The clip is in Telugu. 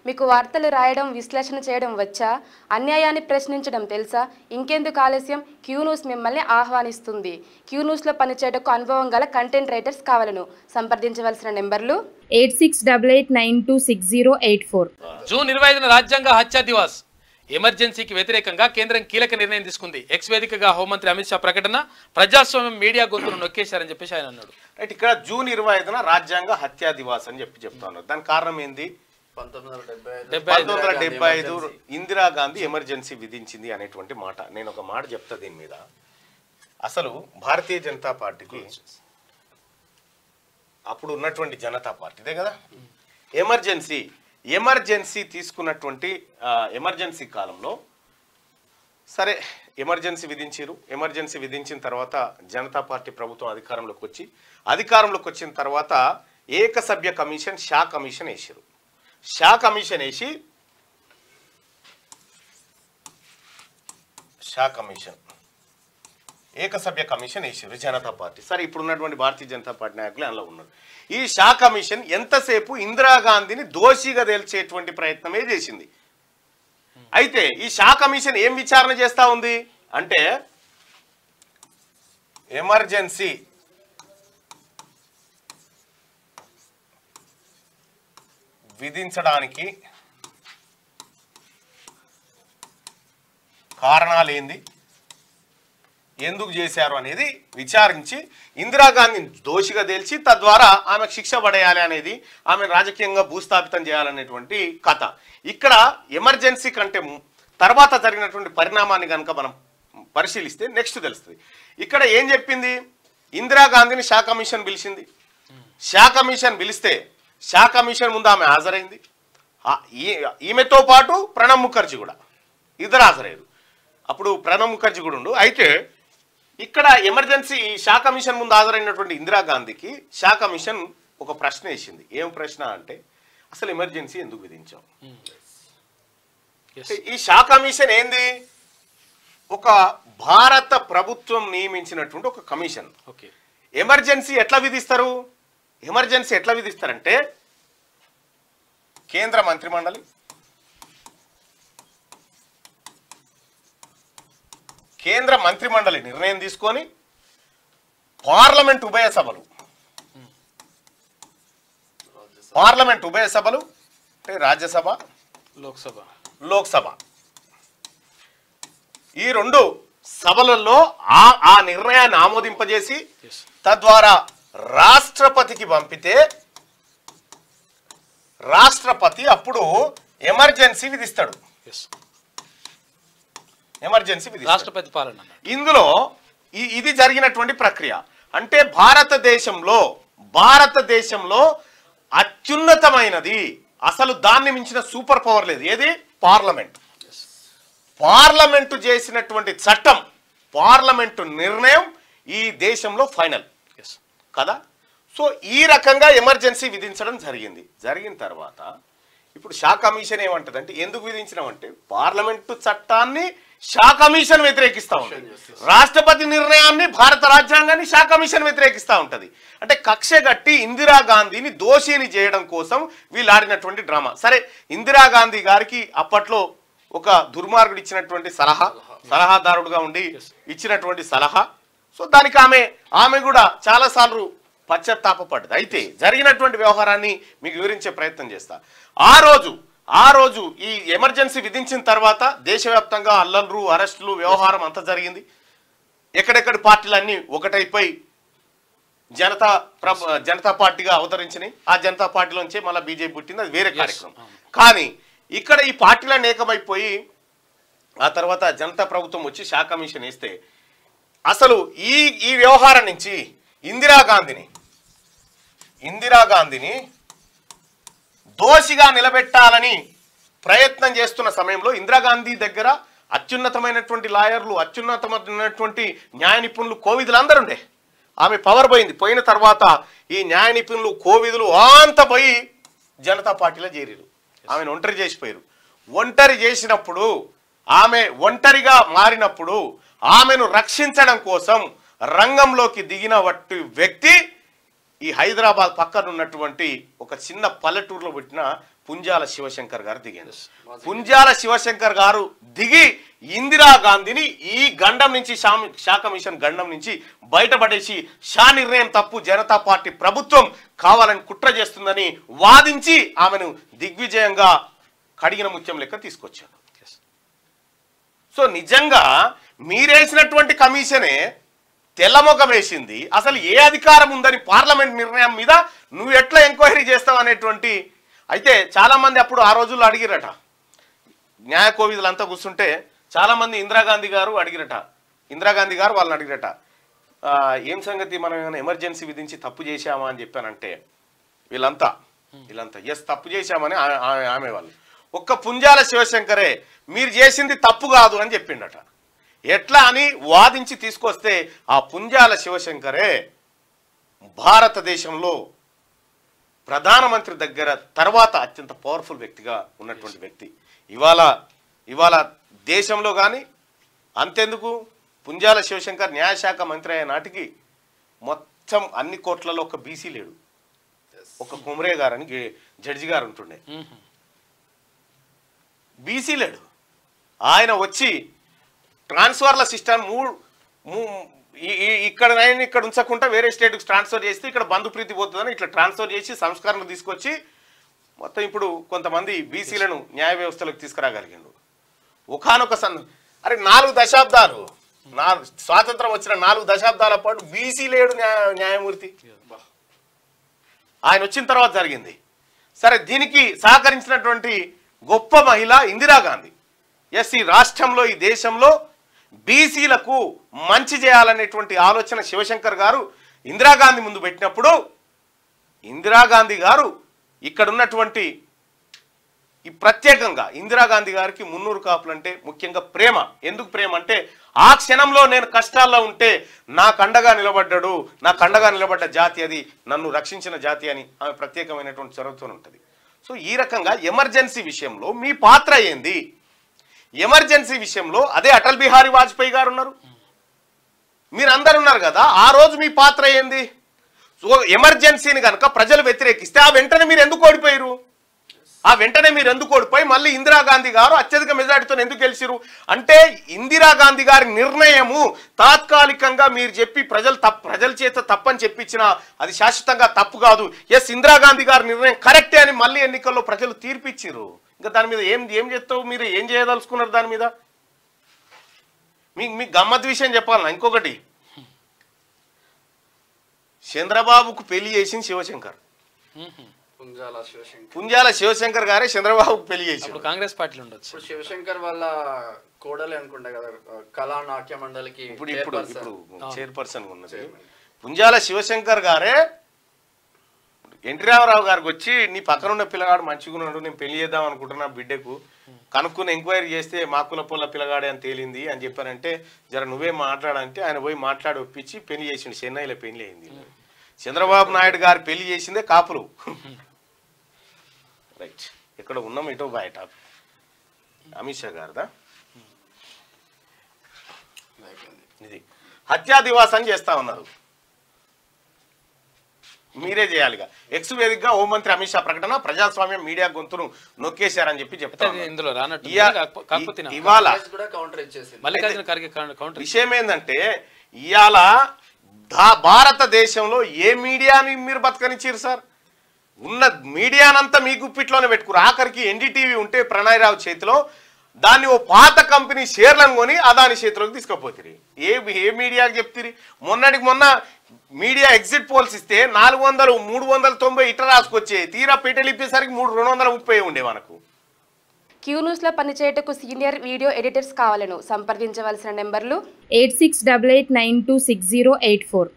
మీకు వార్తలు రాయడం విశ్లేషణ చేయడం వచ్చా? అన్యాయాన్ని ప్రశ్నించడం తెలుసా? ఇంకెందుకు ఆలస్యం? క్యూ న్యూస్ మిమ్మల్ని ఆహ్వానిస్తుంది. క్యూ న్యూస్లో పనిచేయడానికి అనుభవం గల కంటెంట్ రైటర్స్ కావాలను. సంప్రదించవలసిన నెంబర్లు 8688926084. జూన్ 25న రాజ్యాంగ హత్యా దివాస్. ఎమర్జెన్సీకి వ్యతిరేకంగా కేంద్రం కీలక నిర్ణయం తీసుకుంది. ఎక్స్ వేదికగా హోంమంత్రి అమిత్ షా ప్రకటన, ప్రజాస్వామ్యం మీడియా గొంతును నొక్కేశారని చెప్పేసి ఆయన అన్నాడు. రైట్, ఇక్కడ జూన్ 25న రాజ్యాంగ హత్యా దివాస్ అని చెప్తున్నారు. దానికి కారణం ఏంది? 1975 ఇందిరాగాంధీ ఎమర్జెన్సీ విధించింది అనేటువంటి మాట. నేను ఒక మాట చెప్తా దీని మీద. అసలు భారతీయ జనతా పార్టీకి అప్పుడు ఉన్నటువంటి జనతా పార్టీదే కదా ఎమర్జెన్సీ తీసుకున్నటువంటి ఎమర్జెన్సీ కాలంలో సరే ఎమర్జెన్సీ విధించారు. ఎమర్జెన్సీ విధించిన తర్వాత జనతా పార్టీ ప్రభుత్వం అధికారంలోకి వచ్చిన తర్వాత ఏకసభ్య కమిషన్ షా కమిషన్ వేసారు. షా కమిషన్ వేసి ఏకసభ్య కమిషన్ వేసారు జనతా పార్టీ. సరే, ఇప్పుడు ఉన్నటువంటి భారతీయ జనతా పార్టీ నాయకులు అందులో ఉన్నారు. ఈ షా కమిషన్ ఎంతసేపు ఇందిరాగాంధీని దోషిగా తేల్చేటువంటి ప్రయత్నమే చేసింది. అయితే ఈ షా కమిషన్ ఏం విచారణ చేస్తా ఉంది అంటే ఎమర్జెన్సీ విధించడానికి కారణాలేంది, ఎందుకు చేశారు అనేది విచారించి ఇందిరాగాంధీని దోషిగా తేల్చి తద్వారా ఆమెకు శిక్ష పడేయాలి అనేది, ఆమెను రాజకీయంగా భూస్థాపితం చేయాలనేటువంటి కథ. ఇక్కడ ఎమర్జెన్సీ కంటే తర్వాత జరిగినటువంటి పరిణామాన్ని కనుక మనం పరిశీలిస్తే నెక్స్ట్ తెలుస్తుంది. ఇక్కడ ఏం చెప్పింది? ఇందిరాగాంధీని షా కమిషన్ పిలిచింది. షా కమిషన్ పిలిస్తే షా కమిషన్ ముందు ఆమె హాజరైంది. ఈమెతో పాటు ప్రణబ్ ముఖర్జీ కూడా ఇద్దరు హాజరయ్యారు. అప్పుడు ప్రణబ్ ముఖర్జీ కూడా ఉండు. అయితే ఇక్కడ ఎమర్జెన్సీ షా కమిషన్ ముందు హాజరైనటువంటి ఇందిరాగాంధీకి షా కమిషన్ ఒక ప్రశ్న వేసింది. ఏం ప్రశ్న అంటే, అసలు ఎమర్జెన్సీ ఎందుకు విధించాం? ఈ షా కమిషన్ ఏంది? ఒక భారత ప్రభుత్వం నియమించినటువంటి ఒక కమిషన్. ఎమర్జెన్సీ ఎట్లా విధిస్తారంటే కేంద్ర మంత్రిమండలి నిర్ణయం తీసుకొని పార్లమెంట్ ఉభయ సభలు అంటే రాజ్యసభ, లోక్సభ ఈ రెండు సభలలో ఆ నిర్ణయాన్ని ఆమోదింపజేసి తద్వారా రాష్ట్రపతికి పంపితే రాష్ట్రపతి అప్పుడు ఎమర్జెన్సీ విధిస్తాడు. రాష్ట్రపతి పాలన ఇందులో ఇది జరిగినటువంటి ప్రక్రియ. అంటే భారతదేశంలో అత్యున్నతమైనది, అసలు దాన్ని మించిన సూపర్ పవర్ లేదు. ఏది? పార్లమెంటు చేసినటువంటి చట్టం, పార్లమెంటు నిర్ణయం ఈ దేశంలో ఫైనల్ కదా. సో ఈ రకంగా ఎమర్జెన్సీ విధించడం జరిగిన తర్వాత ఇప్పుడు షా కమిషన్ ఏమంటదంటే, ఎందుకు విధించినామంటే పార్లమెంటు చట్టాన్ని షా కమిషన్ వ్యతిరేకిస్తూ ఉంటుంది, రాష్ట్రపతి నిర్ణయాన్ని, భారత రాజ్యాంగాన్ని షా కమిషన్ వ్యతిరేకిస్తూ ఉంటుంది. అంటే కక్ష గట్టి ఇందిరాగాంధీని దోషిని చేయడం కోసం వీళ్ళు ఆడినటువంటి డ్రామా. సరే, ఇందిరాగాంధీ గారికి అప్పట్లో ఒక దుర్మార్గుడు ఇచ్చినటువంటి సలహాదారుడుగా ఉండి ఇచ్చినటువంటి సలహా. సో దానికి ఆమె కూడా చాలాసార్లు పశ్చాత్తాపడ్డది. అయితే జరిగినటువంటి వ్యవహారాన్ని మీకు వివరించే ప్రయత్నం చేస్తా. ఆ రోజు ఈ ఎమర్జెన్సీ విధించిన తర్వాత దేశవ్యాప్తంగా అల్లర్లు, అరెస్టులు, వ్యవహారం అంతా జరిగింది. ఎక్కడెక్కడి పార్టీలన్నీ ఒకటైపోయి జనతా పార్టీగా అవతరించినాయి. ఆ జనతా పార్టీలోంచే మళ్ళీ బీజేపీ పుట్టింది, అది వేరే కార్యక్రమం. కానీ ఇక్కడ ఈ పార్టీలన్నీ ఏకమైపోయి ఆ తర్వాత జనతా ప్రభుత్వం వచ్చి షా కమిషన్ వేస్తే అసలు ఈ వ్యవహారం నుంచి ఇందిరాగాంధీని దోషిగా నిలబెట్టాలని ప్రయత్నం చేస్తున్న సమయంలో ఇందిరాగాంధీ దగ్గర అత్యున్నతమైనటువంటి లాయర్లు, అత్యున్నతమైనటువంటి న్యాయ నిపుణులు, కోవిదులు ఉండే. ఆమె పవర్ పోయిన తర్వాత ఈ న్యాయ నిపుణులు, కోవిదులు అంతా పోయి జనతా పార్టీలో చేరారు. ఆమెను ఒంటరి చేసిపోయారు. ఒంటరి చేసినప్పుడు, ఆమె ఒంటరిగా మారినప్పుడు ఆమెను రక్షించడం కోసం రంగంలోకి దిగిన వ్యక్తి ఈ హైదరాబాద్ పక్కన ఉన్నటువంటి ఒక చిన్న పల్లెటూరులో పుట్టిన పుంజాల శివశంకర్ గారు దిగారు. పుంజాల శివశంకర్ గారు దిగి ఇందిరాగాంధీని ఈ గండం నుంచి షా కమిషన్ గండం నుంచి బయటపడేసి షా నిర్ణయం తప్పు, జనతా పార్టీ ప్రభుత్వం కావాలని కుట్ర చేస్తుందని వాదించి ఆమెను దిగ్విజయంగా కడిగిన ముత్యం లెక్క తీసుకొచ్చారు. సో నిజంగా మీరేసినటువంటి కమిషనే తెల్లమొఖం వేసింది. అసలు ఏ అధికారం ఉందని పార్లమెంట్ నిర్ణయం మీద నువ్వు ఎట్లా ఎంక్వైరీ చేస్తావు అనేటువంటి. అయితే చాలామంది అప్పుడు ఆ రోజుల్లో అడిగిరట, న్యాయ కోవిదులంతా కూర్చుంటే చాలామంది ఇందిరాగాంధీ గారు అడిగిరట, ఇందిరాగాంధీ గారు వాళ్ళని అడిగిరట, ఏం సంగతి మనం ఏమైనా ఎమర్జెన్సీ విధించి తప్పు చేశామా అని చెప్పానంటే వీళ్ళంతా ఎస్ తప్పు చేశామని ఆమె వాళ్ళు. ఒక్క పుంజాల శివశంకరే మీరు చేసింది తప్పు కాదు అని చెప్పిండట. ఎట్లా అని వాదించి తీసుకొస్తే ఆ పుంజాల శివశంకరే భారతదేశంలో ప్రధానమంత్రి దగ్గర తర్వాత అత్యంత పవర్ఫుల్ వ్యక్తిగా ఉన్నటువంటి వ్యక్తి. ఇవాళ దేశంలో కానీ అంతెందుకు పుంజాల శివశంకర్ న్యాయశాఖ మంత్రి అయ్యే నాటికి మొత్తం అన్ని కోట్లలో ఒక బీసీ లేడు, ఒక కుమరే గారు అని జడ్జి గారు ఉంటుండే, బీసీ లేడు. ఆయన వచ్చి ట్రాన్స్ఫర్ల సిస్టమ్ ఇక్కడ ఉంచకుండా వేరే స్టేట్కి ట్రాన్స్ఫర్ చేస్తే ఇక్కడ బంధుప్రీతి పోతుందని ఇట్లా ట్రాన్స్ఫర్ చేసి సంస్కరణలు తీసుకొచ్చి మొత్తం ఇప్పుడు కొంతమంది బీసీలను న్యాయ వ్యవస్థలోకి తీసుకురాగలిగాడు. ఒకానొక 4 దశాబ్దాలు స్వాతంత్రం వచ్చిన 4 దశాబ్దాల పాటు బీసీ లేడు న్యాయమూర్తి. ఆయన వచ్చిన తర్వాత జరిగింది. సరే, దీనికి సహకరించినటువంటి గొప్ప మహిళ ఇందిరాగాంధీ. ఎస్, ఈ రాష్ట్రంలో ఈ దేశంలో బీసీలకు మంచి చేయాలనేటువంటి ఆలోచన శివశంకర్ గారు ఇందిరాగాంధీ ముందు పెట్టినప్పుడు ఇందిరాగాంధీ గారు ఇక్కడ ఉన్నటువంటి ఈ ప్రత్యేకంగా ఇందిరాగాంధీ గారికి 300 కాపులు అంటే ముఖ్యంగా ప్రేమ. ఎందుకు ప్రేమ అంటే ఆ క్షణంలో నేను కష్టాల్లో ఉంటే నాకు అండగా నిలబడ్డాడు, నాకు అండగా నిలబడ్డ జాతి అది, నన్ను రక్షించిన జాతి అని ఆమె ప్రత్యేకమైనటువంటి చొరవతో ఉంటుంది. సో ఈ రకంగా ఎమర్జెన్సీ విషయంలో మీ పాత్ర ఏంది? ఎమర్జెన్సీ విషయంలో అదే అటల్ బిహారీ వాజ్పేయి గారు ఉన్నారు, మీరందరు ఉన్నారు కదా, ఆ రోజు మీ పాత్ర ఏంది? సో ఎమర్జెన్సీని కనుక ప్రజలు వ్యతిరేకిస్తే ఆ వెంటనే మీరు ఎందుకు ఓడిపోయారు? ఓడిపోయి మళ్ళీ ఇందిరాగాంధీ గారు అత్యధిక మెజారిటీతో ఎందుకు గెలిచిరు అంటే ఇందిరాగాంధీ గారి నిర్ణయము తాత్కాలికంగా మీరు చెప్పి ప్రజల చేత తప్పని చెప్పించినా అది శాశ్వతంగా తప్పు కాదు. ఎస్, ఇందిరాగాంధీ గారి నిర్ణయం కరెక్టే అని మళ్ళీ ఎన్నికల్లో ప్రజలు తీర్పిచ్చిరు. ఇంకా దాని మీద ఏం చేస్తావు? మీరు ఏం చేయదలుచుకున్నారు దాని మీద? మీకు గమ్మత్ విషయం చెప్పాలన్నా ఇంకొకటి, చంద్రబాబుకు పెళ్లి చేసింది శివశంకర్. పుంజాల శివశంకర్ గారే చంద్రబాబుకు పెళ్లి చేసి కాంగ్రెస్ పార్టీలో ఉండొచ్చు. శివశంకర్ వాళ్ళ కోడలే అనుకుంటా కదా కళా నాట్య మండలికి ఇప్పుడు చైర్పర్సన్ ఉన్నది. పుంజాల శివశంకర్ గారే ఎన్టీ రామారావు గారికి వచ్చి నీ పక్కన ఉన్న పిల్లగాడు మంచిగా ఉన్నాడు, నేను పెళ్లి చేద్దాం అనుకుంటున్నా బిడ్డకు, కనుక్కుని ఎంక్వైరీ చేస్తే మా కుల పొల్ల పిల్లగాడే అని తేలింది అని చెప్పారంటే జర నువ్వే మాట్లాడంటే ఆయన పోయి మాట్లాడి ఒప్పించి పెళ్లి చేసిండు. చెన్నైలో పెళ్లి అయింది. చంద్రబాబు నాయుడు గారు పెళ్లి చేసిందే కాపులు. రైట్, ఇక్కడ ఉన్నాం ఇటో బయట అమిత్ షా గారిదా ఇది హత్యా దివాస్ అని చేస్తా ఉన్నారు. మీరే చేయాలిగా. ఎక్స్ వేదికగా హోంమంత్రి అమిత్ షా ప్రకటన, ప్రజాస్వామ్యం మీడియా గొంతును నొక్కేశారని చెప్పి చెప్తారు. ఇవాళ విషయం ఏంటంటే ఇవాళ భారతదేశంలో ఏ మీడియాని మీరు బతకనిచ్చారు సార్? ఉన్న మీడియానంతా మీ గుప్పిట్లోనే పెట్టుకురు. ఆఖరికి ఎన్డీటీవీ ఉంటే ప్రణయ్ రావు చేతిలో దాన్ని ఓ పాత కంపెనీ షేర్లను కొని అదాని చేతిలోకి తీసుకుపోతుంది. ఏ మీడియాకి చెప్తుంది? మొన్నటికి మొన్న మీడియా ఎగ్జిట్ పోల్స్ ఇస్తే 400, 390 ఇట్లా రాసుకొచ్చే, తీరా పీటలు ఇప్పేసరికి 230 ఉండే మనకు. క్యూ న్యూస్లో పనిచేయటకు సీనియర్ వీడియో ఎడిటర్స్ కావాలను సంప్రదించవలసిన నెంబర్లు 8688926084.